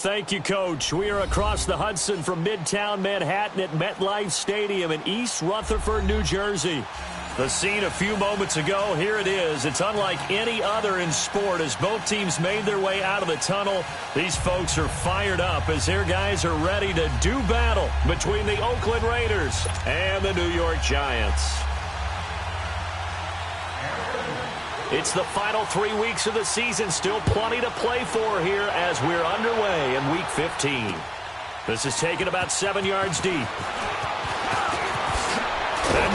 thank you, Coach. We are across the Hudson from Midtown Manhattan at MetLife Stadium in East Rutherford, New Jersey. The scene a few moments ago, here it is. It's unlike any other in sport as both teams made their way out of the tunnel. These folks are fired up as their guys are ready to do battle between the Oakland Raiders and the New York Giants. It's the final 3 weeks of the season. Still plenty to play for here as we're underway in Week 15. This is taken about 7 yards deep. And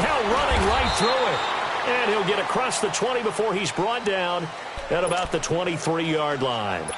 now running right through it. And he'll get across the 20 before he's brought down at about the 23-yard line.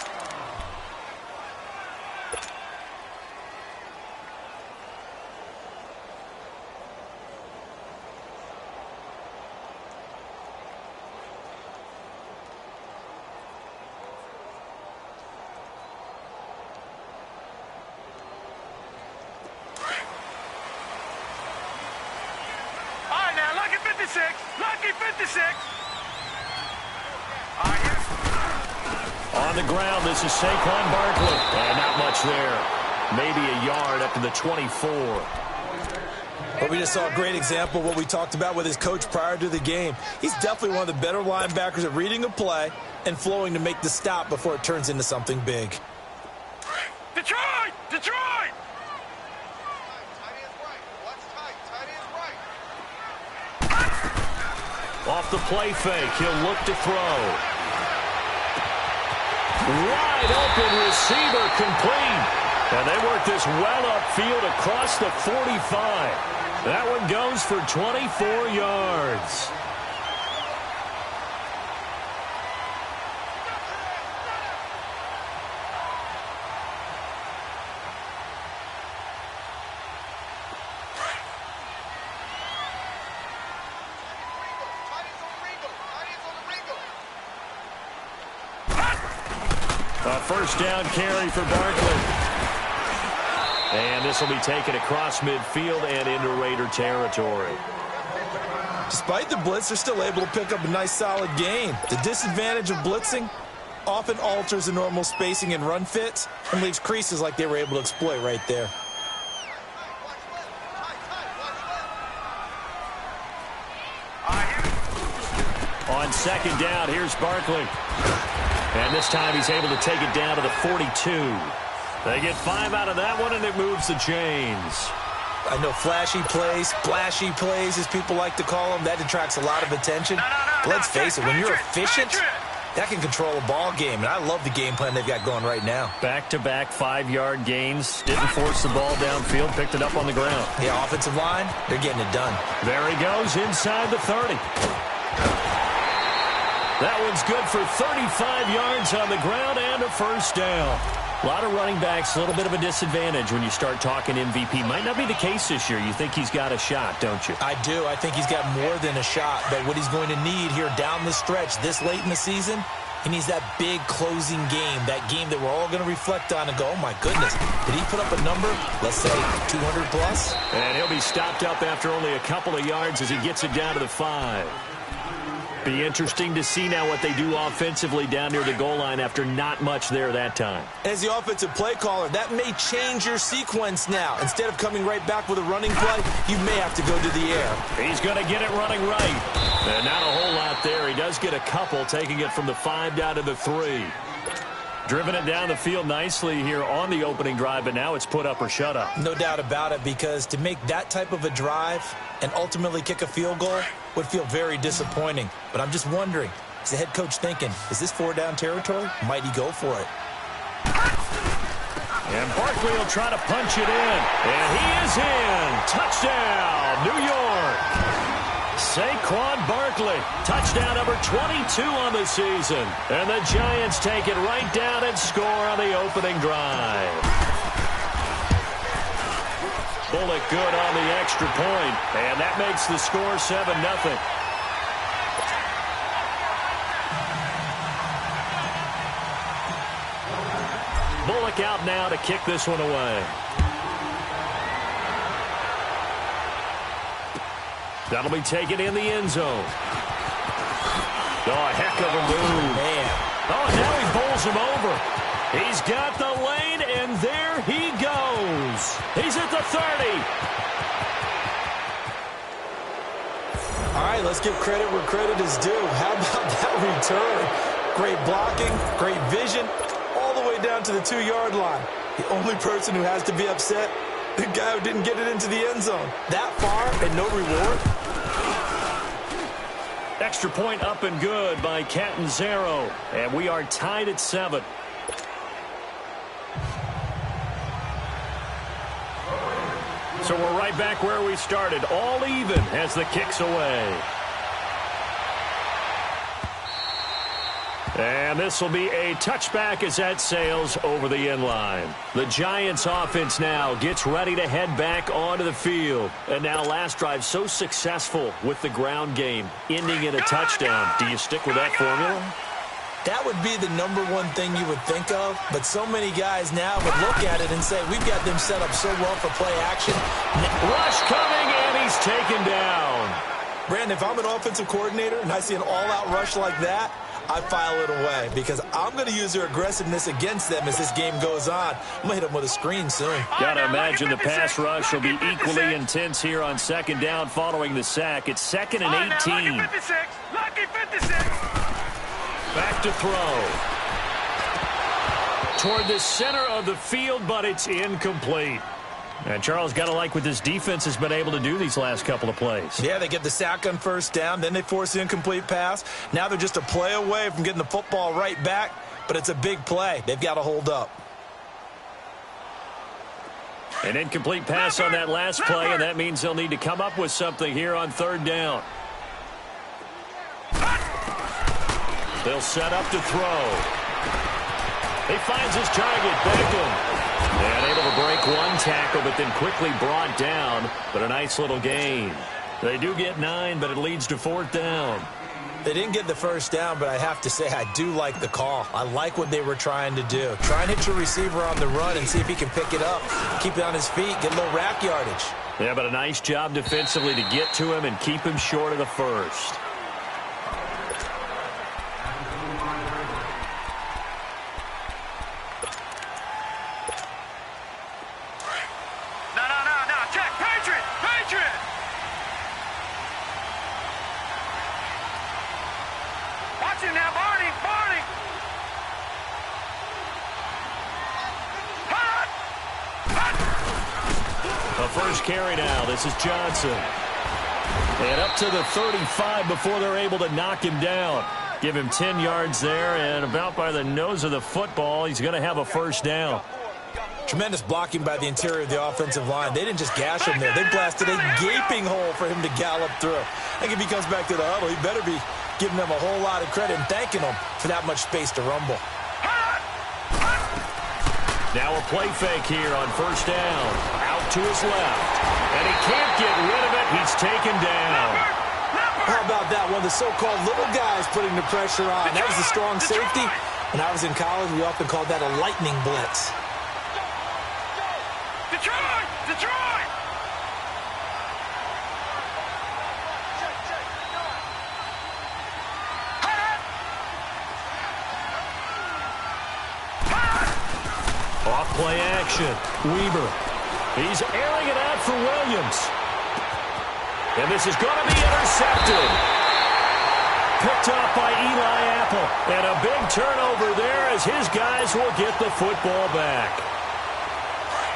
On the ground, this is Saquon Barkley. And not much there. Maybe a yard up to the 24. But we just saw a great example of what we talked about with his coach prior to the game. He's definitely one of the better linebackers at reading a play and flowing to make the stop before it turns into something big. Detroit! Detroit! Off the play fake, he'll look to throw. Wide open receiver complete. And they work this well upfield across the 45. That one goes for 24 yards. A first down carry for Barkley. And this will be taken across midfield and into Raider territory. Despite the blitz, they're still able to pick up a nice solid gain. The disadvantage of blitzing often alters the normal spacing and run fits and leaves creases like they were able to exploit right there. On second down, here's Barkley. And this time he's able to take it down to the 42. They get 5 out of that one, and it moves the chains. I know flashy plays, splashy plays, as people like to call them, that detracts a lot of attention. But let's face it, when you're efficient, that can control a ball game. And I love the game plan they've got going right now. Back-to-back 5-yard gains. Didn't force the ball downfield, picked it up on the ground. Yeah, offensive line, they're getting it done. There he goes inside the 30. That one's good for 35 yards on the ground and a first down. A lot of running backs, a little bit of a disadvantage when you start talking MVP. Might not be the case this year. You think he's got a shot, don't you? I do. I think he's got more than a shot. But what he's going to need here down the stretch this late in the season, he needs that big closing game, that game that we're all going to reflect on and go, oh, my goodness, did he put up a number, let's say 200 plus? And he'll be stopped up after only a couple of yards as he gets it down to the 5. Be interesting to see now what they do offensively down near the goal line after not much there that time. As the offensive play caller, that may change your sequence now. Instead of coming right back with a running play, you may have to go to the air. He's going to get it running right. And not a whole lot there. He does get a couple, taking it from the 5 down to the 3. Driven it down the field nicely here on the opening drive, but now it's put up or shut up. No doubt about it, because to make that type of a drive and ultimately kick a field goal would feel very disappointing. But I'm just wondering, is the head coach thinking, is this 4-down territory? Might he go for it? And Barkley will try to punch it in. And he is in. Touchdown, New York. Saquon Barkley, touchdown number 22 on the season. And the Giants take it right down and score on the opening drive. Bullock good on the extra point, and that makes the score 7-0. Bullock out now to kick this one away. That'll be taken in the end zone. Oh, a heck of a move. Man. Oh, now he bowls him over. He's got the lane, and there he goes. He's at the 30. All right, let's give credit where credit is due. How about that return? Great blocking, great vision, all the way down to the 2-yard line. The only person who has to be upset, the guy who didn't get it into the end zone. That far and no reward? Extra point up and good by Catanzaro. And we are tied at 7. So we're right back where we started. All even as the kick's away. And this will be a touchback as that sails over the end line. The Giants offense now gets ready to head back onto the field. And now last drive so successful with the ground game, ending in a touchdown. Do you stick with that formula? That would be the #1 thing you would think of, but so many guys now would look at it and say, we've got them set up so well for play action. Rush coming, and he's taken down. Brandon, if I'm an offensive coordinator and I see an all-out rush like that, I file it away because I'm going to use their aggressiveness against them as this game goes on. I'm going to hit them with a screen soon. Got to imagine the pass rush will be equally intense here on second down following the sack. It's 2nd and 18. Lucky 56. Back to throw. Toward the center of the field, but it's incomplete. And Charles, got to like what this defense has been able to do these last couple of plays. Yeah, they get the sack on first down, then they force the incomplete pass. Now they're just a play away from getting the football right back, but it's a big play. They've got to hold up. An incomplete pass on that last play, and that means they'll need to come up with something here on 3rd down. They'll set up to throw. He finds his target, Beckham. And able to break one tackle, but then quickly brought down. But a nice little gain. They do get 9, but it leads to 4th down. They didn't get the first down, but I have to say I do like the call. I like what they were trying to do. Try and hit your receiver on the run and see if he can pick it up. Keep it on his feet, get a little rack yardage. Yeah, but a nice job defensively to get to him and keep him short of the first. First carry now. This is Johnson. And up to the 35 before they're able to knock him down. Give him 10 yards there, and about by the nose of the football, he's going to have a first down. Tremendous blocking by the interior of the offensive line. They didn't just gash him there. They blasted a gaping hole for him to gallop through. I think if he comes back to the huddle, he better be giving them a whole lot of credit and thanking them for that much space to rumble. Now a play fake here on first down. Out to his left. And he can't get rid of it. He's taken down. How about that? One of the so-called little guys putting the pressure on. That was a strong safety. When I was in college, we often called that a lightning blitz. Detroit! Detroit! Off play action. Weaver. He's airing it out for Williams. And this is going to be intercepted. Picked off by Eli Apple. And a big turnover there as his guys will get the football back.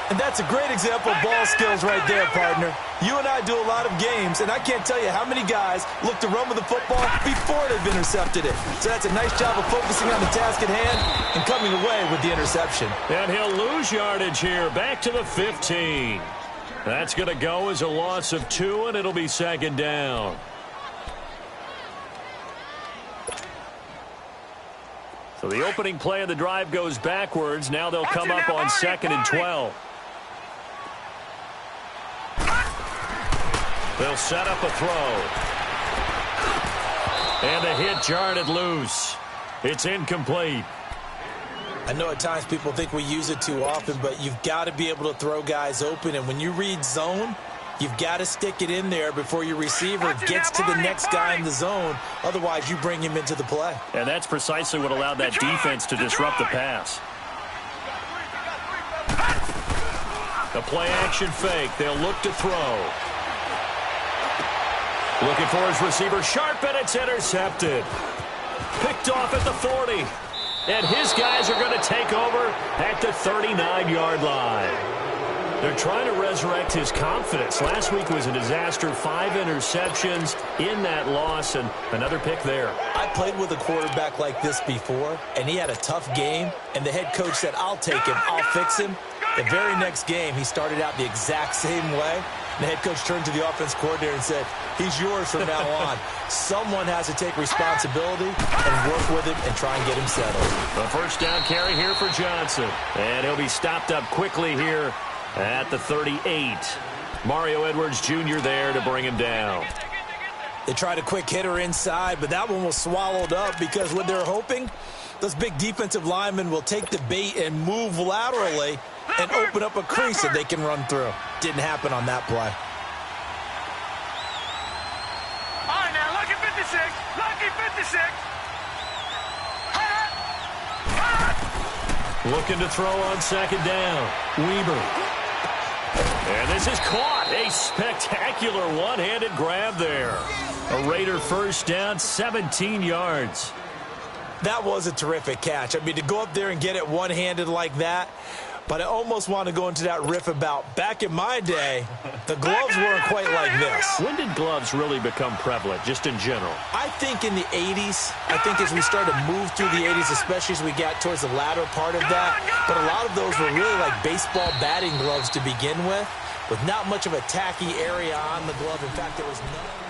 And that's a great example of ball skills right there, partner. You and I do a lot of games, and I can't tell you how many guys look to run with the football before they've intercepted it. So that's a nice job of focusing on the task at hand and coming away with the interception. And he'll lose yardage here, back to the 15. That's going to go as a loss of 2, and it'll be second down. So the opening play of the drive goes backwards. Now they'll come up on 2nd and 12. They'll set up a throw. And the hit jarred it loose. It's incomplete. I know at times people think we use it too often, but you've got to be able to throw guys open. And when you read zone, you've got to stick it in there before your receiver gets to the next guy in the zone. Otherwise, you bring him into the play. And that's precisely what allowed that defense to disrupt the pass. A play-action fake. They'll look to throw. Looking for his receiver. Sharp, and it's intercepted. Picked off at the 40. And his guys are going to take over at the 39-yard line. They're trying to resurrect his confidence. Last week was a disaster. 5 interceptions in that loss, and another pick there. I played with a quarterback like this before, and he had a tough game, and the head coach said, I'll take him, I'll fix him. The very next game, he started out the exact same way. The head coach turned to the offense coordinator and said, he's yours from now on. Someone has to take responsibility and work with him and try and get him settled. The first down carry here for Johnson. And he'll be stopped up quickly here at the 38. Mario Edwards Jr. there to bring him down. They tried a quick hitter inside, but that one was swallowed up because what they're hoping, those big defensive linemen will take the bait and move laterally and open up a crease that they can run through. Didn't happen on that play. All right, now, lucky 56. Lucky 56. Looking to throw on second down. Weber. And this is caught. A spectacular one-handed grab there. A Raider first down, 17 yards. That was a terrific catch. I mean, to go up there and get it one-handed like that, but I almost want to go into that riff about back in my day, the gloves weren't quite like this. When did gloves really become prevalent, just in general? I think in the 80s. I think as we started to move through the 80s, especially as we got towards the latter part of that. But a lot of those were really like baseball batting gloves to begin with not much of a tacky area on the glove. In fact, there was none.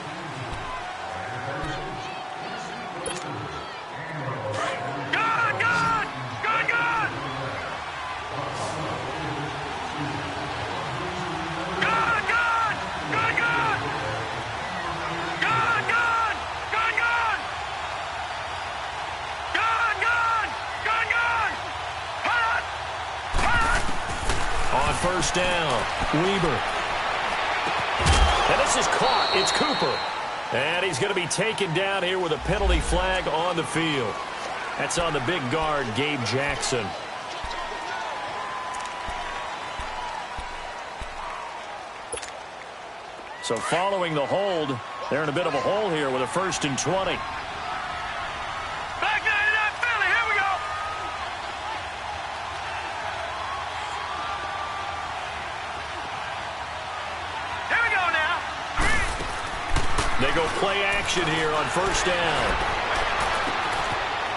First down, Weber. And this is caught. It's Cooper. And he's going to be taken down here with a penalty flag on the field. That's on the big guard, Gabe Jackson. So following the hold, they're in a bit of a hole here with a 1st and 20. They go play action here on first down.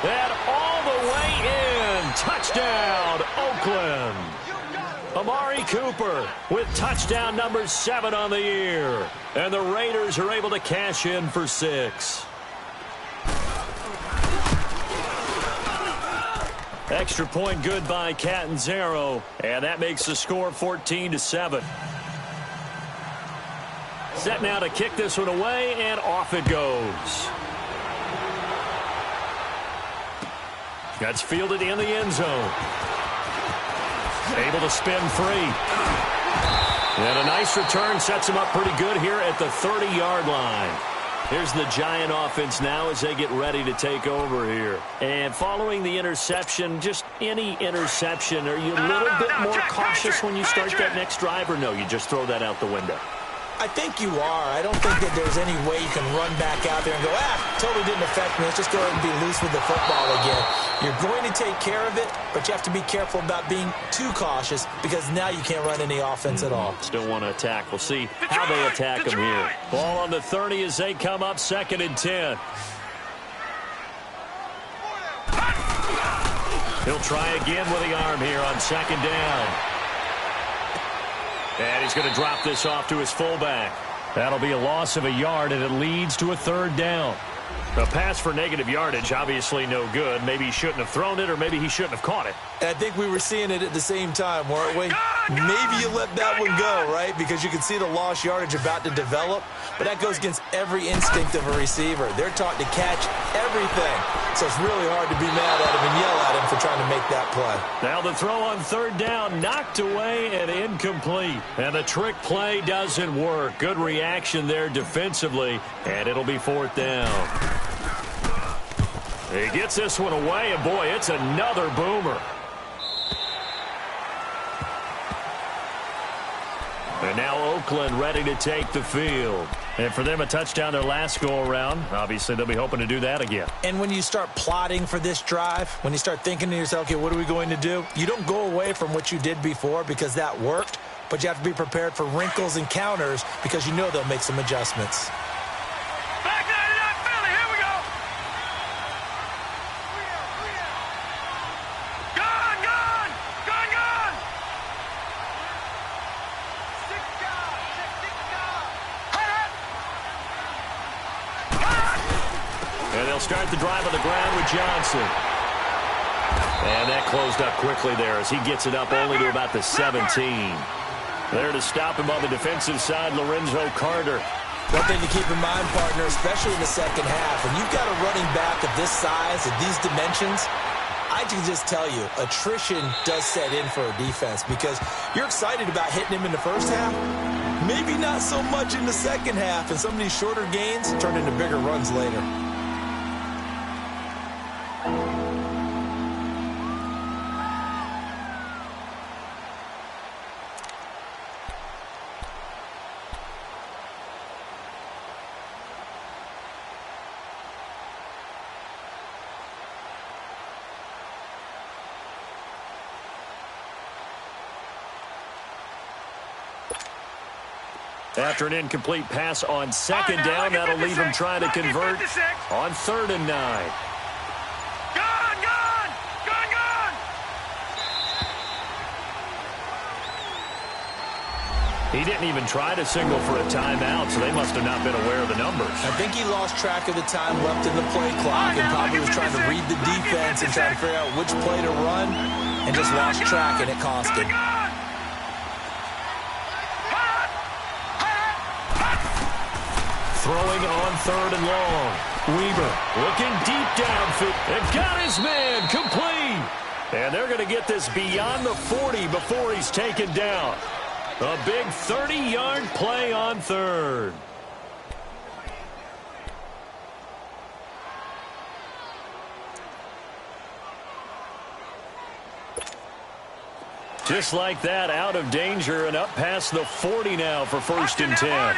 And all the way in. Touchdown, Oakland. Amari Cooper with touchdown number 7 on the year. And the Raiders are able to cash in for 6. Extra point good by Catanzaro. And that makes the score 14-7. Set now to kick this one away, and off it goes. That's fielded in the end zone. Able to spin free. And a nice return sets him up pretty good here at the 30-yard line. Here's the Giant offense now as they get ready to take over here. And following the interception, just any interception, are you a little bit more cautious when you start that next drive, or no, you just throw that out the window? I think you are. I don't think that there's any way you can run back out there and go, totally didn't affect me. Let's just go ahead and be loose with the football again. You're going to take care of it, but you have to be careful about being too cautious because now you can't run any offense at all. Still want to attack. We'll see how they attack them here. Ball on the 30 as they come up 2nd and 10. He'll try again with the arm here on 2nd down. And he's going to drop this off to his fullback. That'll be a loss of a yard, and it leads to a 3rd down. A pass for negative yardage, obviously no good. Maybe he shouldn't have thrown it, or maybe he shouldn't have caught it. I think we were seeing it at the same time, weren't we? Maybe you let that one go, right? Because you can see the lost yardage about to develop. But that goes against every instinct of a receiver. They're taught to catch everything. So it's really hard to be mad at him and yell at him for trying to make that play. Now the throw on 3rd down, knocked away and incomplete. And the trick play doesn't work. Good reaction there defensively. And it'll be 4th down. He gets this one away, and boy, it's another boomer. And now Oakland ready to take the field. And for them, a touchdown their last go-around. Obviously, they'll be hoping to do that again. And when you start plotting for this drive, when you start thinking to yourself, okay, what are we going to do? You don't go away from what you did before because that worked, but you have to be prepared for wrinkles and counters because you know they'll make some adjustments. Back 99 Philly, here we go. Gone, gone, gone, gone. Six gone, six gone. And they'll start the drive on the ground with Johnson. And that closed up quickly there as he gets it up only to about the 17. There to stop him on the defensive side, Lorenzo Carter. One thing to keep in mind, partner, especially in the second half, when you've got a running back of this size, of these dimensions, I can just tell you, attrition does set in for a defense because you're excited about hitting him in the first half, maybe not so much in the second half, and some of these shorter gains turn into bigger runs later. After an incomplete pass on second down, that'll leave him trying to convert on 3rd and 9. Gone, gone, gone, gone. He didn't even try to signal for a timeout, so they must have not been aware of the numbers. I think he lost track of the time left in the play clock and probably was trying to read the defense and trying to figure out which play to run and just lost track, and it cost him. Throwing on 3rd and long. Weaver looking deep downfield. They've got his man complete. And they're going to get this beyond the 40 before he's taken down. A big 30-yard play on 3rd. Just like that, out of danger and up past the 40 now for 1st and 10.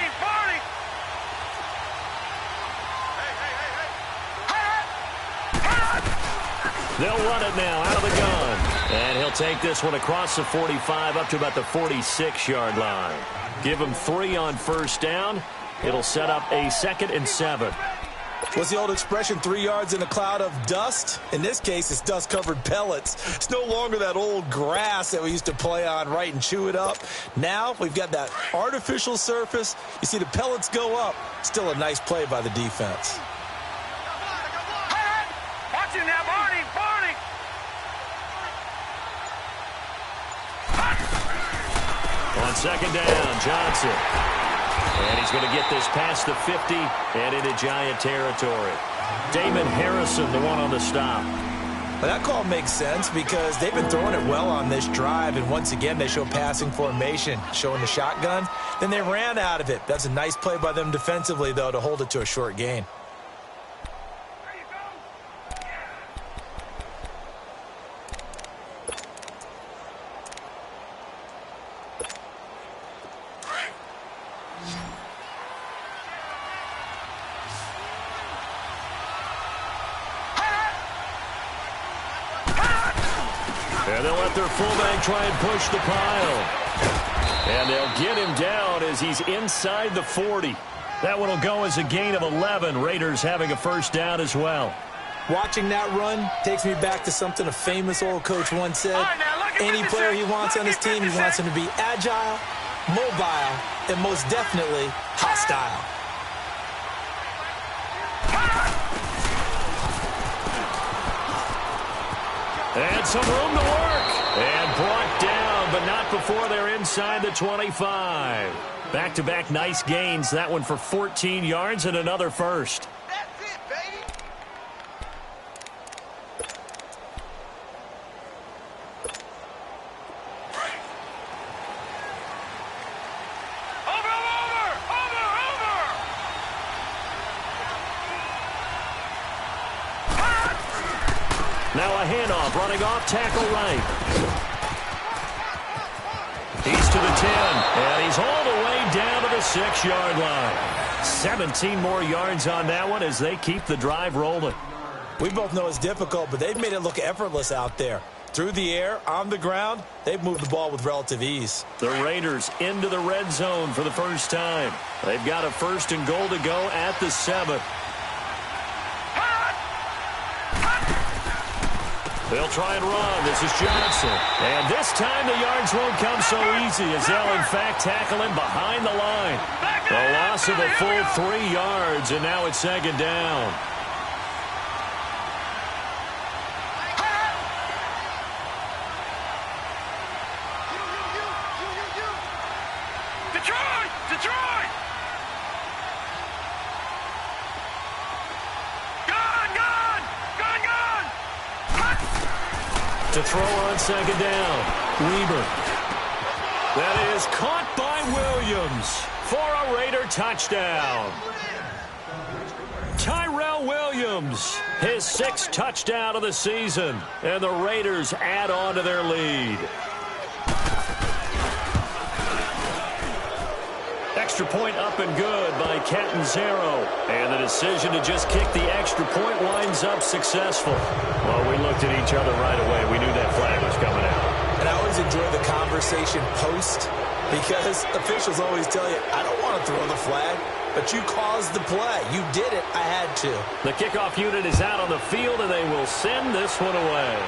They'll run it now out of the gun. And he'll take this one across the 45 up to about the 46-yard line. Give him 3 on 1st down. It'll set up a 2nd and 7. What's the old expression, 3 yards in a cloud of dust? In this case, it's dust-covered pellets. It's no longer that old grass that we used to play on, right, and chew it up. Now we've got that artificial surface. You see the pellets go up. Still a nice play by the defense. Watch him now, Barney. On 2nd down, Johnson. And he's going to get this past the 50 and into Giant territory. Damon Harrison, the one on the stop. Well, that call makes sense because they've been throwing it well on this drive, and once again they show passing formation, showing the shotgun. Then they ran out of it. That's a nice play by them defensively, though, to hold it to a short gain. And they'll let their fullback try and push the pile. And they'll get him down as he's inside the 40. That one will go as a gain of 11. Raiders having a 1st down as well. Watching that run takes me back to something a famous old coach once said. Any player he wants on his team, he wants him to be agile, mobile, and most definitely hostile. And some room to work. And brought down, but not before they're inside the 25. Back-to-back nice gains. That one for 14 yards and another 1st. That's it, baby. Now a handoff, running off, tackle right. He's to the 10, and he's home. 6-yard line. 17 more yards on that one as they keep the drive rolling. We both know it's difficult, but they've made it look effortless out there. Through the air, on the ground, they've moved the ball with relative ease. The Raiders into the red zone for the first time. They've got a 1st and goal to go at the 7. They'll try and run. This is Johnson. And this time the yards won't come so easy as they'll, in fact, tackle him behind the line. A loss of a full 3 yards, and now it's 2nd down. Detroit! To throw on 2nd down. Weber. That is caught by Williams for a Raider touchdown. Tyrell Williams, his 6th touchdown of the season, and the Raiders add on to their lead. Extra point up and good by Catanzaro. And the decision to just kick the extra point winds up successful. Well, we looked at each other right away. We knew that flag was coming out. And I always enjoy the conversation post because officials always tell you, I don't want to throw the flag, but you caused the play. You did it. I had to. The kickoff unit is out on the field, and they will send this one away.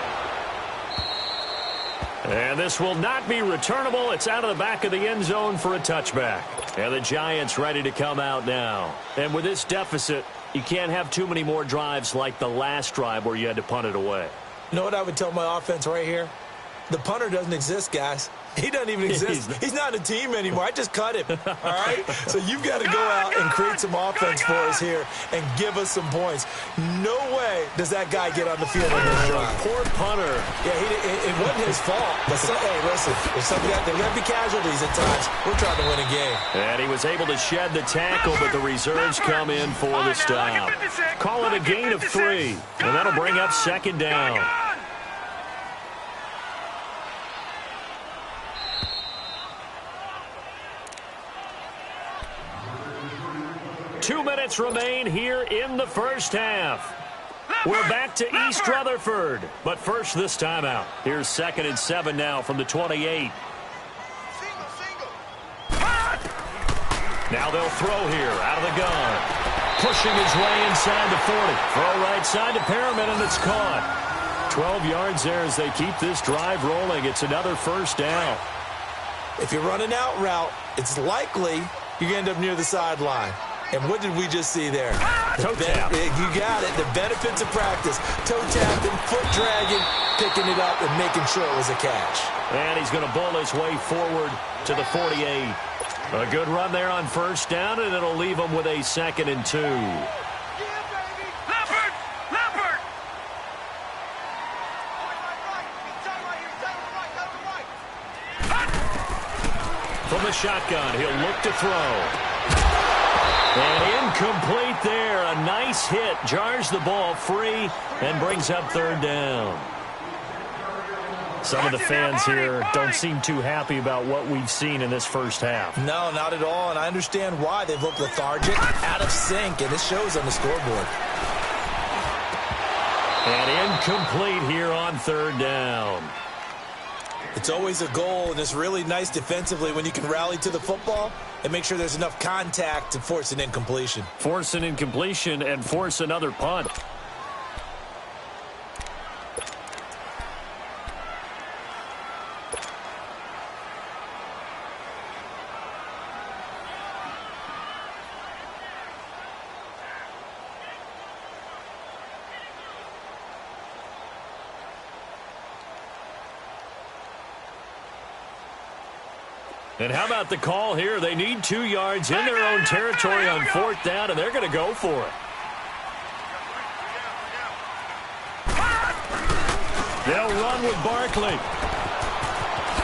And this will not be returnable. It's out of the back of the end zone for a touchback. And the Giants ready to come out now. And with this deficit, you can't have too many more drives like the last drive where you had to punt it away. You know what I would tell my offense right here? The punter doesn't exist, guys. He doesn't even exist. He's not a team anymore. I just cut him, all right? So you've got to go out and create some offense for us here and give us some points. No way does that guy get on the field on this drive. Poor punter. Yeah, it wasn't his fault. But, hey, listen, there's going to be casualties at times. We're trying to win a game. And he was able to shed the tackle, but the reserves come in for the stop. Call it a gain of 3, and that'll bring up 2nd down. 2 minutes remain here in the first half. We're back to East Rutherford, but first this timeout. Here's 2nd and 7 now from the 28. Now they'll throw here out of the gun. Pushing his way inside the 40. Throw right side to Perriman, and it's caught. 12 yards there as they keep this drive rolling. It's another 1st down. If you run an out route, it's likely you end up near the sideline. And what did we just see there? Toe tap. You got it. The benefits of practice. Toe tapping, foot dragging, picking it up, and making sure it was a catch. And he's going to bull his way forward to the 48. A good run there on 1st down, and it'll leave him with a 2nd and 2. From the shotgun, he'll look to throw. And incomplete there. A nice hit. Jars the ball free and brings up 3rd down. Some of the fans here don't seem too happy about what we've seen in this first half. No, not at all. And I understand why. They've looked lethargic, out of sync, and it shows on the scoreboard. And incomplete here on 3rd down. It's always a goal, and it's really nice defensively when you can rally to the football and make sure there's enough contact to force an incompletion. Force an incompletion and force another punt. And how about the call here? They need 2 yards in their own territory on 4th down, and they're going to go for it. They'll run with Barkley.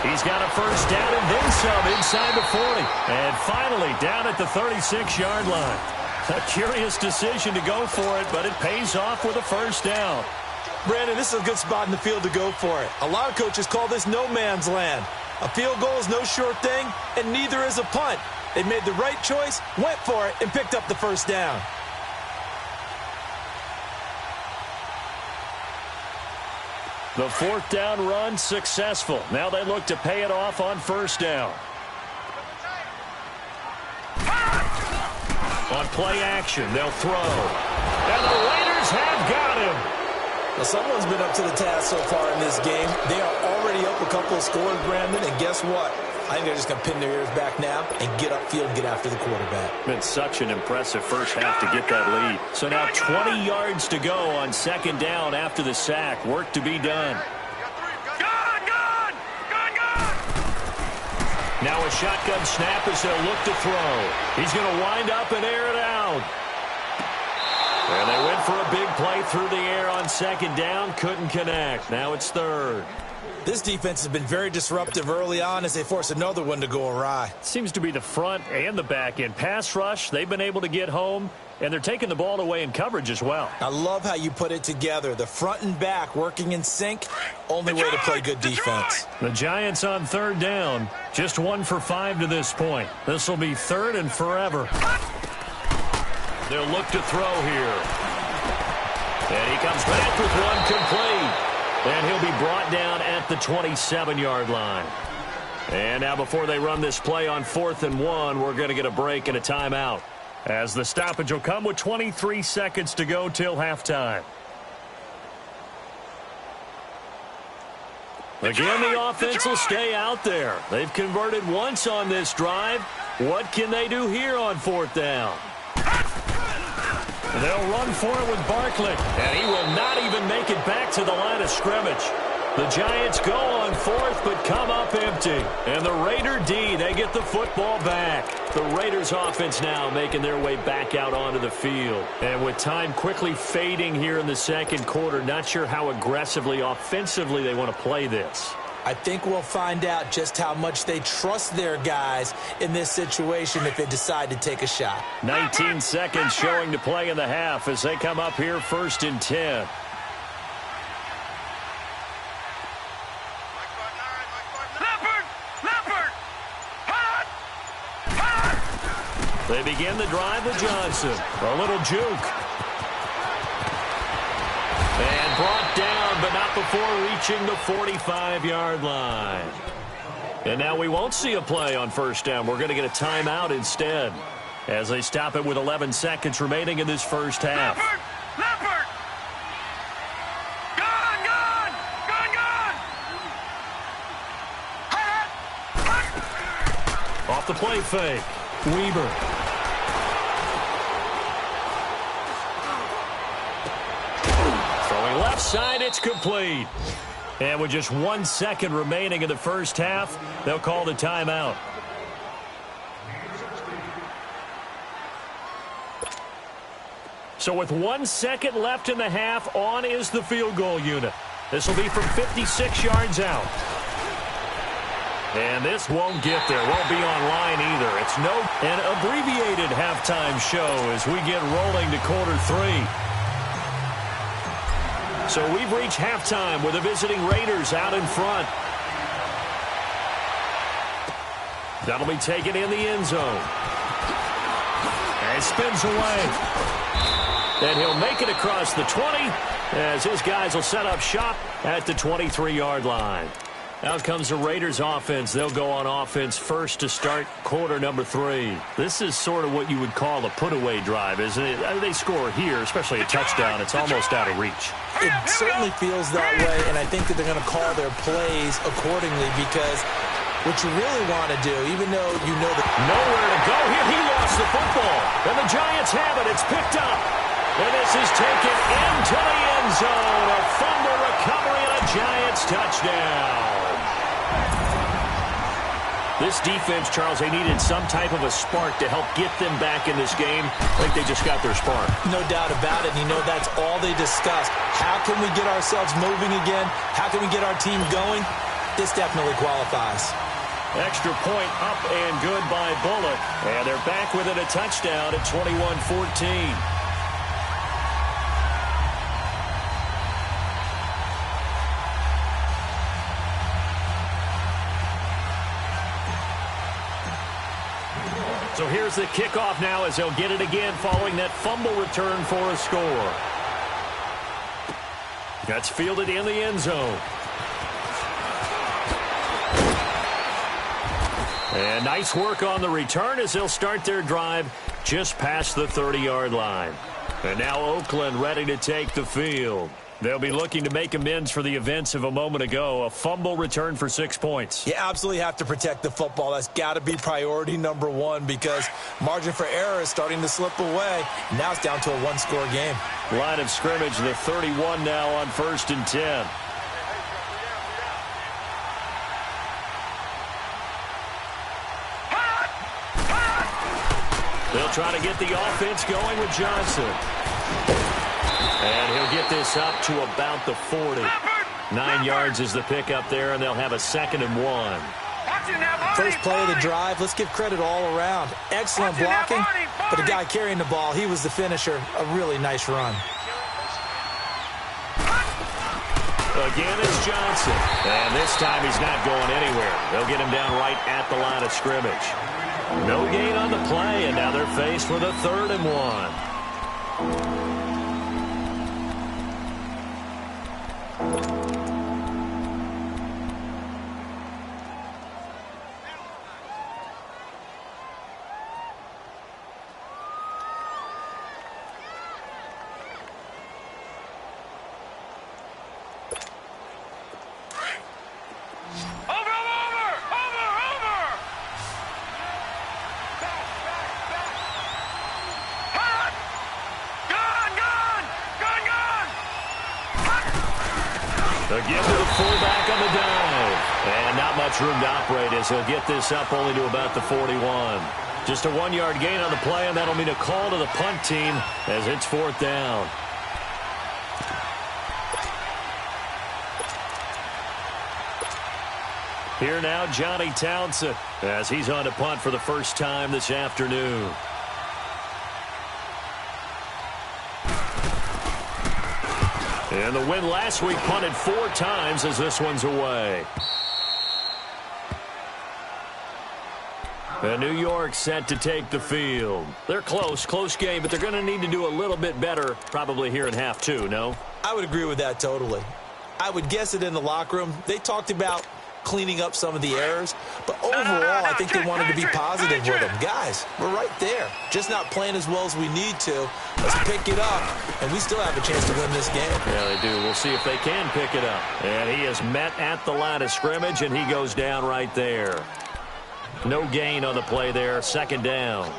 He's got a 1st down and then some inside the 40. And finally down at the 36-yard line. A curious decision to go for it, but it pays off with a 1st down. Brandon, this is a good spot in the field to go for it. A lot of coaches call this no man's land. A field goal is no sure thing, and neither is a punt. They made the right choice, went for it, and picked up the first down. The fourth down run successful. Now they look to pay it off on first down. On play action, they'll throw. And the Raiders have got him. Well, someone's been up to the task so far in this game. They are already up a couple of scores, Brandon, and guess what? I think they're just going to pin their ears back now and get upfield and get after the quarterback. Been such an impressive first half to get that lead. So now 20 yards to go on second down after the sack. Work to be done. Now a shotgun snap as they'll look to throw. He's going to wind up and air it out. And they went for a big play through the air on second down. Couldn't connect. Now it's third. This defense has been very disruptive early on as they force another one to go awry. Seems to be the front and the back end. Pass rush, they've been able to get home, and they're taking the ball away in coverage as well. I love how you put it together. The front and back working in sync. Only way to play good defense. The Giants on third down. Just 1 for 5 to this point. This will be third and forever. They'll look to throw here. And he comes back with one complete. And he'll be brought down at the 27-yard line. And now before they run this play on 4th and 1, we're going to get a break and a timeout, as the stoppage will come with 23 seconds to go till halftime. Again, the offense will stay out there. They've converted once on this drive. What can they do here on 4th down? They'll run for it with Barkley, and he will not even make it back to the line of scrimmage. The Giants go on 4th, but come up empty. And the Raider D, they get the football back. The Raiders offense now making their way back out onto the field. And with time quickly fading here in the second quarter, not sure how aggressively, offensively they want to play this. I think we'll find out just how much they trust their guys in this situation if they decide to take a shot. 19 seconds showing to play in the half as they come up here 1st and 10. They begin the drive with Johnson. A little juke. And brought down, but not before reaching the 45-yard line. And now we won't see a play on first down. We're going to get a timeout instead, as they stop it with 11 seconds remaining in this first half. Leopard! Gone! Off the play fake. Weber. Left side, it's complete. And with just 1 second remaining in the first half, they'll call the timeout. So with 1 second left in the half, on is the field goal unit. This will be from 56 yards out. And this won't get there. Won't be online either. It's an abbreviated halftime show as we get rolling to quarter 3. So we've reached halftime with the visiting Raiders out in front. That'll be taken in the end zone. And spins away. And he'll make it across the 20 as his guys will set up shop at the 23-yard line. Out comes the Raiders offense. They'll go on offense first to start quarter number 3. This is sort of what you would call a put-away drive, isn't it? They score here, especially a touchdown. It's almost out of reach. It certainly feels that way, and I think that they're going to call their plays accordingly because what you really want to do, even though you know that nowhere to go here, he lost the football. And the Giants have it. It's picked up. And this is taken into the end zone. A fumble recovery and a Giants touchdown. This defense, Charles, they needed some type of a spark to help get them back in this game. I think they just got their spark. No doubt about it. And you know that's all they discussed. How can we get ourselves moving again? How can we get our team going? This definitely qualifies. Extra point up and good by Bullock. And they're back with it, a touchdown at 21-14. So here's the kickoff now as they'll get it again following that fumble return for a score. That's fielded in the end zone. And nice work on the return as they'll start their drive just past the 30-yard line. And now Oakland ready to take the field. They'll be looking to make amends for the events of a moment ago. A fumble return for 6 points. You absolutely have to protect the football. That's got to be priority number one because margin for error is starting to slip away. Now it's down to a one-score game. Line of scrimmage, the 31 now on 1st and 10. They'll try to get the offense going with Johnson. And he'll get this up to about the 40. 9 yards is the pickup there, and they'll have a 2nd and 1. First play of the drive, let's give credit all around. Excellent blocking, but the guy carrying the ball, he was the finisher. A really nice run. Again, it's Johnson. And this time he's not going anywhere. They'll get him down right at the line of scrimmage. No gain on the play, and now they're faced with a 3rd and 1. Again to the fullback on the dive. And not much room to operate as he'll get this up only to about the 41. Just a 1-yard gain on the play, and that'll mean a call to the punt team as it's 4th down. Here now, Johnny Townsend, as he's on to punt for the first time this afternoon. And the win last week punted 4 times as this one's away. And New York set to take the field. They're close game, but they're going to need to do a little bit better probably here in half 2, no? I would agree with that totally. I would guess it in the locker room. They talked about cleaning up some of the errors, but overall I think they wanted to be positive with them. Guys, we're right there, just not playing as well as we need to. Let's pick it up, and we still have a chance to win this game. Yeah, they do. We'll see if they can pick it up. And he is met at the line of scrimmage, and he goes down right there. No gain on the play there, 2nd down.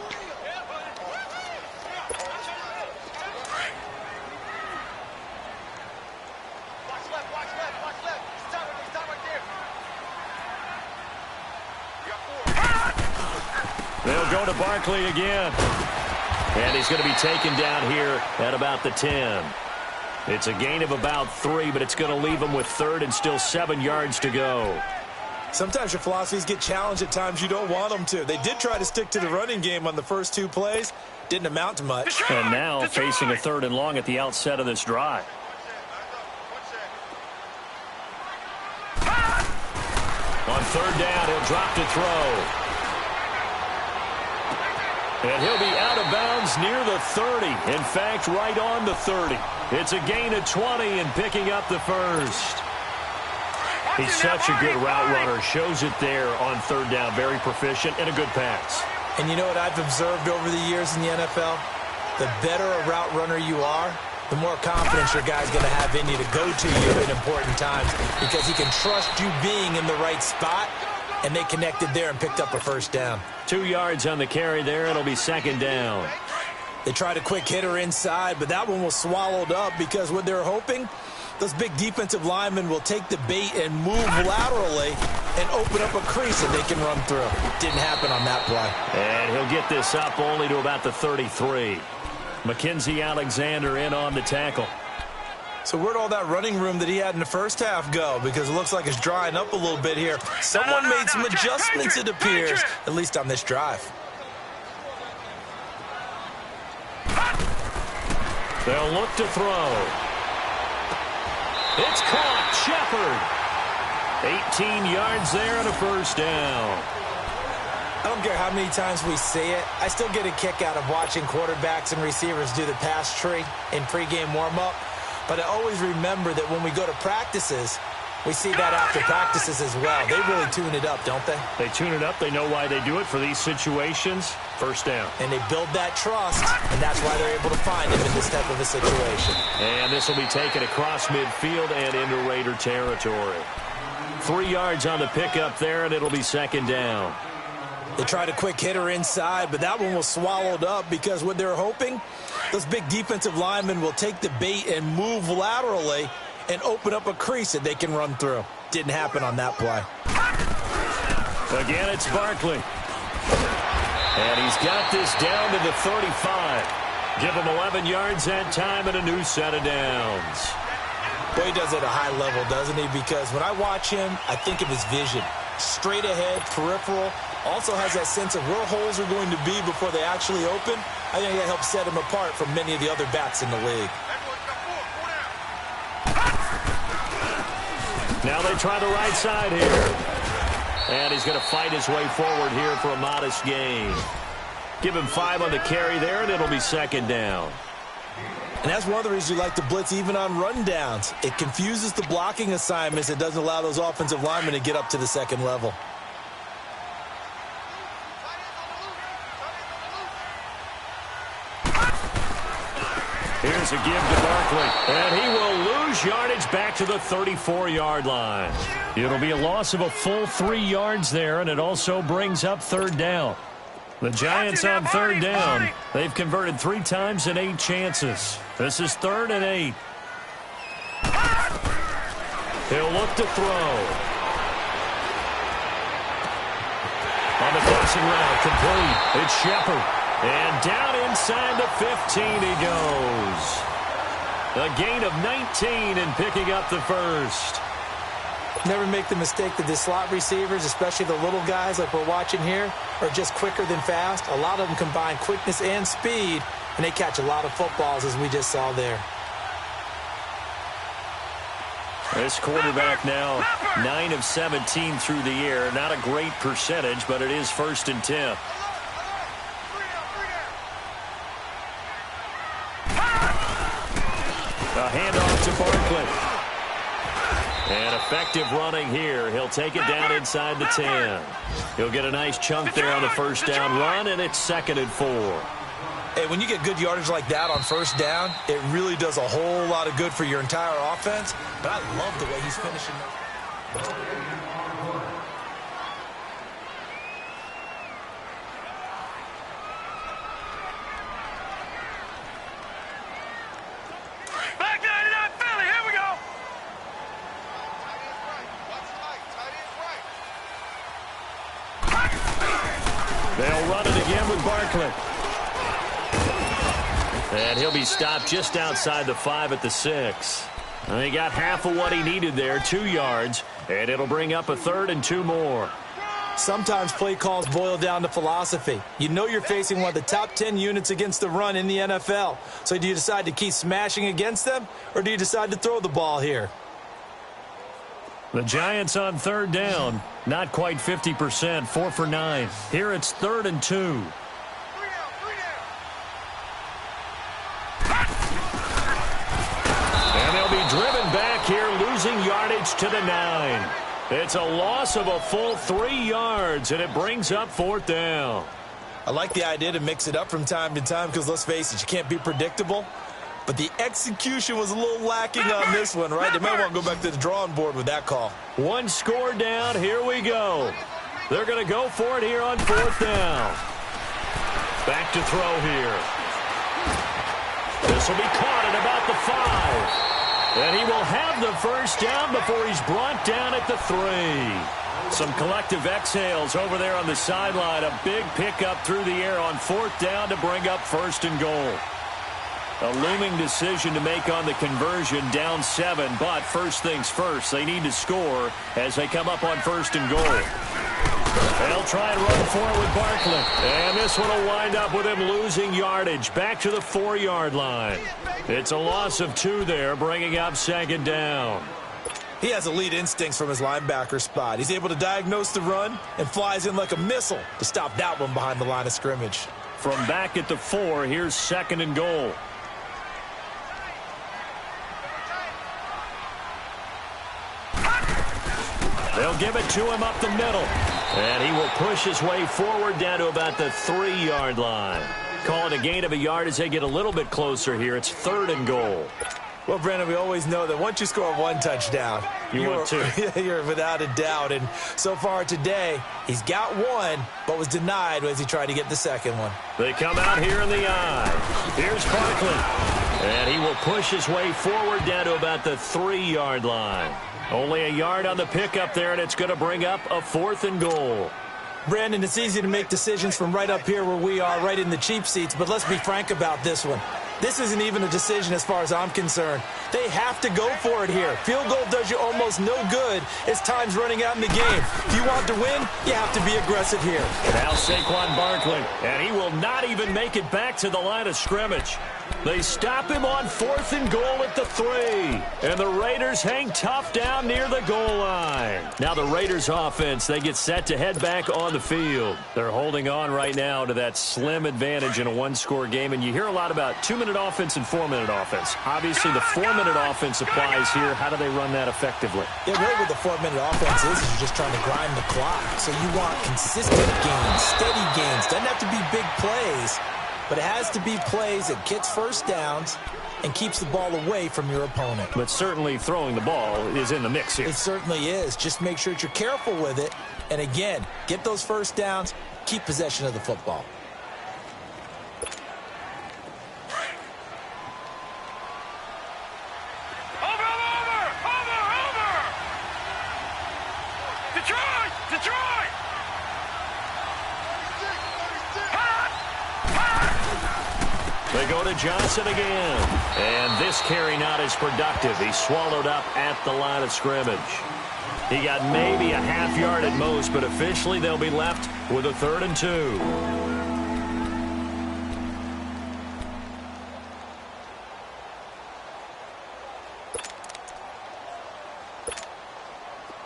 They'll go to Barkley again. And he's going to be taken down here at about the 10. It's a gain of about 3, but it's going to leave him with 3rd and still 7 yards to go. Sometimes your philosophies get challenged at times you don't want them to. They did try to stick to the running game on the first 2 plays. Didn't amount to much. And now facing a 3rd and long at the outset of this drive. On 3rd down, he'll drop to throw. And he'll be out of bounds near the 30. In fact, right on the 30. It's a gain of 20 and picking up the first. He's such a good route runner. Shows it there on 3rd down. Very proficient and a good pass. And you know what I've observed over the years in the NFL? The better a route runner you are, the more confidence your guy's going to have in you to go to you in important times because he can trust you being in the right spot. And they connected there and picked up a 1st down. 2 yards on the carry there. It'll be 2nd down. They tried a quick hitter inside, but that one was swallowed up because what they're hoping, those big defensive linemen will take the bait and move laterally and open up a crease that they can run through. Didn't happen on that play. And he'll get this up only to about the 33. Mackenzie Alexander in on the tackle. So where'd all that running room that he had in the first half go? Because it looks like it's drying up a little bit here. Someone made some adjustments, it appears, at least on this drive. They'll look to throw. It's caught. Shepard. 18 yards there and a 1st down. I don't don't care how many times we see it, I still get a kick out of watching quarterbacks and receivers do the pass tree in pregame warm-up. But I always remember that when we go to practices, we see that after practices as well. They really tune it up, don't they? They tune it up. They know why they do it for these situations. First down. And they build that trust, and that's why they're able to find him in this type of a situation. And this will be taken across midfield and into Raider territory. 3 yards on the pickup there, and it'll be second down. They tried a quick hitter inside, but that one was swallowed up because what they're hoping, those big defensive linemen will take the bait and move laterally and open up a crease that they can run through. Didn't happen on that play. Again, it's Barkley. And he's got this down to the 35. Give him 11 yards that time and a new set of downs. Boy, he does it at a high level, doesn't he? Because when I watch him, I think of his vision. Straight ahead, peripheral. Also has that sense of where holes are going to be before they actually open. I think that helps set him apart from many of the other backs in the league. Now they try the right side here. And he's going to fight his way forward here for a modest gain. Give him 5 on the carry there, and it'll be second down. And that's one of the reasons you like to blitz even on rundowns. It confuses the blocking assignments. It doesn't allow those offensive linemen to get up to the second level. Here's a give to Barkley, and he will lose yardage back to the 34-yard line. It'll be a loss of a full 3 yards there, and it also brings up third down. The Giants on third down. They've converted 3 times in 8 chances. This is 3rd and 8. He'll look to throw. On the crossing route, complete. It's Shepard. And down inside the 15 he goes. A gain of 19 and picking up the first. Never make the mistake that the slot receivers, especially the little guys like we're watching here, are just quicker than fast. A lot of them combine quickness and speed, and they catch a lot of footballs, as we just saw there. This quarterback now 9 of 17 through the air. Not a great percentage, but it is 1st and 10. A handoff to Barkley. And effective running here. He'll take it down inside the 10. He'll get a nice chunk there on the first down run, and it's 2nd and 4. Hey, when you get good yardage like that on first down, it really does a whole lot of good for your entire offense. But I love the way he's finishing. Back 99 Philly, here we go. They'll run it again with Barkley. And he'll be stopped just outside the 5 at the 6. And he got half of what he needed there, 2 yards, and it'll bring up a 3rd and 2 more. Sometimes play calls boil down to philosophy. You know you're facing one of the top 10 units against the run in the NFL. So do you decide to keep smashing against them, or do you decide to throw the ball here? The Giants on third down, not quite 50%, 4 for 9. Here it's 3rd and 2. And they'll be driven back here, losing yardage to the 9. It's a loss of a full 3 yards, and it brings up 4th down. I like the idea to mix it up from time to time because, let's face it, you can't be predictable. But the execution was a little lacking on this one, right? They might want to go back to the drawing board with that call. 1 score down. Here we go. They're going to go for it here on 4th down. Back to throw here. This will be caught at about the 5. And he will have the first down before he's brought down at the 3. Some collective exhales over there on the sideline. A big pickup through the air on 4th down to bring up 1st and goal. A looming decision to make on the conversion, down 7. But first things first, they need to score as they come up on 1st and goal. They'll try and run for it with Barkley. And this one will wind up with him losing yardage back to the 4-yard line. It's a loss of 2 there, bringing up 2nd down. He has elite instincts from his linebacker spot. He's able to diagnose the run and flies in like a missile to stop that one behind the line of scrimmage. From back at the 4, here's 2nd and goal. They'll give it to him up the middle. And he will push his way forward down to about the 3-yard line. Call it a gain of a yard as they get a little bit closer here. It's 3rd and goal. Well, Brandon, we always know that once you score 1 touchdown, you're 2. You're without a doubt. And so far today, he's got 1, but was denied as he tried to get the 2nd one. They come out here in the eye. Here's Barkley. And he will push his way forward down to about the 3-yard line. Only a yard on the pickup there, and it's going to bring up a 4th and goal. Brandon, it's easy to make decisions from right up here where we are, right in the cheap seats, but let's be frank about this one. This isn't even a decision as far as I'm concerned. They have to go for it here. Field goal does you almost no good as time's running out in the game. If you want to win, you have to be aggressive here. Now Saquon Barkley, and he will not even make it back to the line of scrimmage. They stop him on 4th and goal at the 3. And the Raiders hang tough down near the goal line. Now the Raiders offense, they get set to head back on the field. They're holding on right now to that slim advantage in a 1-score game. And you hear a lot about 2-minute offense and 4-minute offense. Obviously, the 4-minute offense applies here. How do they run that effectively? Yeah, really what the 4-minute offense is you're just trying to grind the clock. So you want consistent gains, steady gains. Doesn't have to be big plays, but it has to be plays that gets first downs and keeps the ball away from your opponent. But certainly throwing the ball is in the mix here. It certainly is. Just make sure that you're careful with it. And again, get those first downs, keep possession of the football. They go to Johnson again. And this carry not as productive. He's swallowed up at the line of scrimmage. He got maybe a half yard at most, but officially they'll be left with a 3rd and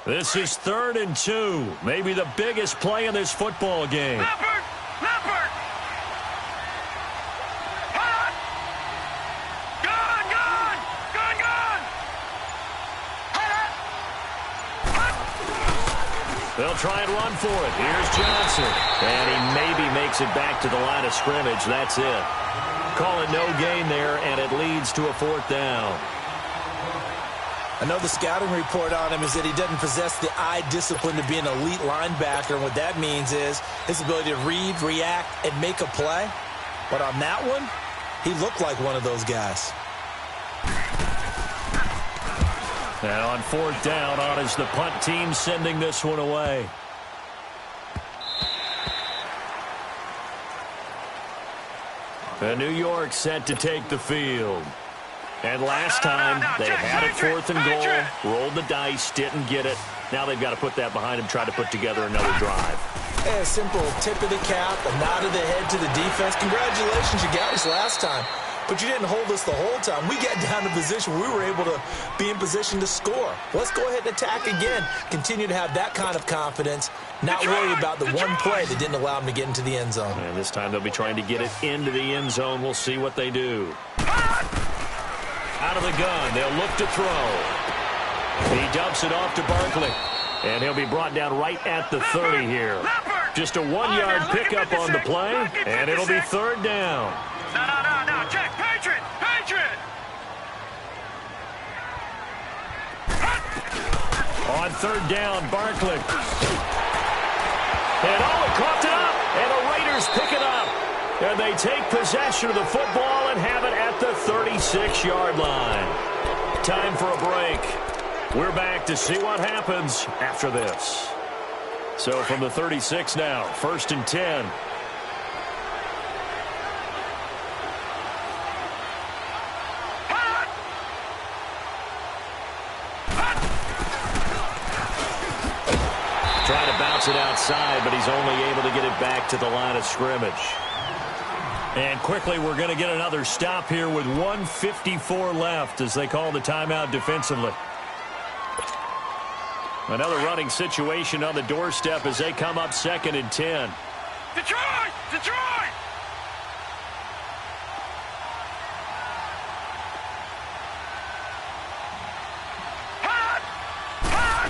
2. This is 3rd and 2. Maybe the biggest play in this football game. They'll try and run for it. Here's Johnson. And he maybe makes it back to the line of scrimmage. That's it. Call it no gain there, and it leads to a 4th down. I know the scouting report on him is that he doesn't possess the eye discipline to be an elite linebacker. And what that means is his ability to read, react, and make a play. But on that one, he looked like one of those guys. Now on 4th down, on is the punt team sending this one away. And New York set to take the field. And last time, they had it 4th and goal, rolled the dice, didn't get it. Now they've got to put that behind them, try to put together another drive. Hey, a simple tip of the cap, a nod of the head to the defense. Congratulations, you got us last time. But you didn't hold us the whole time. We got down to position where we were able to be in position to score. Let's go ahead and attack again. Continue to have that kind of confidence, not worry about the one play that didn't allow them to get into the end zone. And this time they'll be trying to get it into the end zone. We'll see what they do. Out of the gun, they'll look to throw. He dumps it off to Barkley. And he'll be brought down right at the 30 here. Just a 1-yard pickup on the play, and it'll be 3rd down. No, check, Patriot! On 3rd down, Barkley. And coughed it up, and the Raiders pick it up. And they take possession of the football and have it at the 36-yard line. Time for a break. We're back to see what happens after this. So from the 36 now, 1st and 10. Trying to bounce it outside, but he's only able to get it back to the line of scrimmage. And quickly, we're going to get another stop here with 1:54 left as they call the timeout defensively. Another running situation on the doorstep as they come up 2nd and 10. Detroit! Detroit! Hot! Hot!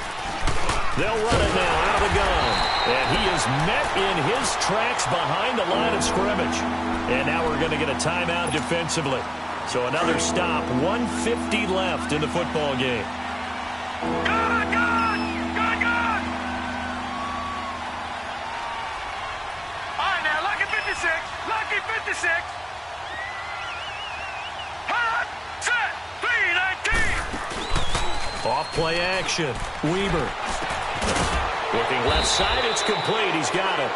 They'll run it now out of the gun. And he is met in his tracks behind the line of scrimmage. And now we're going to get a timeout defensively. So another stop, 1:50 left in the football game. Good! Good! Good! Good! All right, now, lucky 56. Lucky 56. Hot! Set! 3-19. Off play action. Weaver. Looking left side, it's complete. He's got it.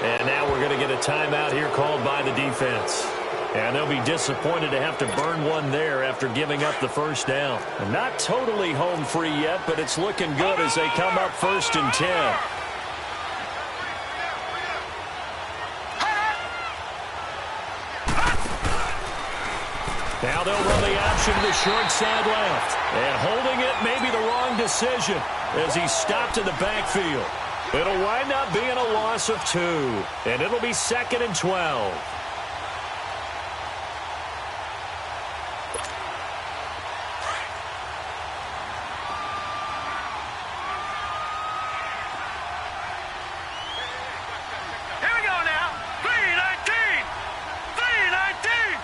And now we're going to get a timeout here called by the defense. And they'll be disappointed to have to burn one there after giving up the first down. And not totally home free yet, but it's looking good as they come up 1st and 10. Now they'll run the option to the short side left. And holding it may be the wrong decision as he's stopped in the backfield. It'll wind up being a loss of 2. And it'll be 2nd and 12. Here we go now. 3-19. 3-19.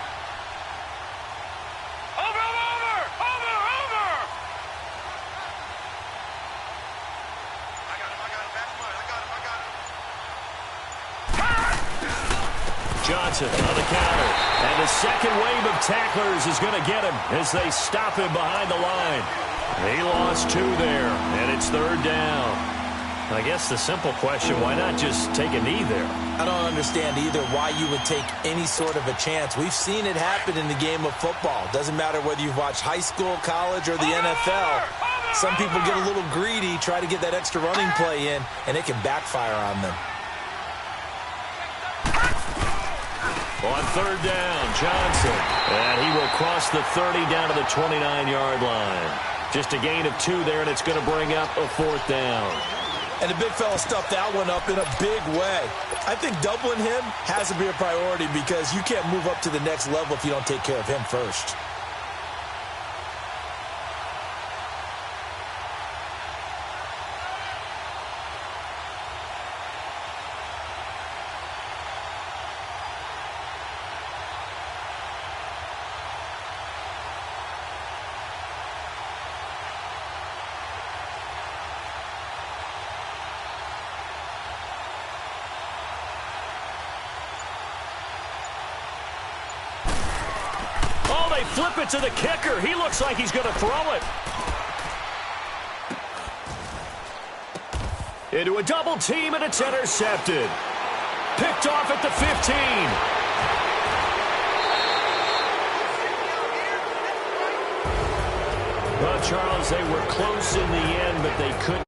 Over, over, over, over. I got him. That's mine. I got him. Johnson on the counter. And the second wave of tacklers is going to get him as they stop him behind the line. He lost 2 there, and it's 3rd down. I guess the simple question, why not just take a knee there? I don't understand either why you would take any sort of a chance. We've seen it happen in the game of football. Doesn't matter whether you've watched high school, college, or the NFL. Some people get a little greedy, try to get that extra running play in, and it can backfire on them. On 3rd down, Johnson. And he will cross the 30 down to the 29-yard line. Just a gain of 2 there, and it's going to bring up a 4th down. And the big fella stuffed that one up in a big way. I think doubling him has to be a priority because you can't move up to the next level if you don't take care of him first. They flip it to the kicker. He looks like he's going to throw it. Into a double team, and it's intercepted. Picked off at the 15. Well, Charles, they were close in the end, but they couldn't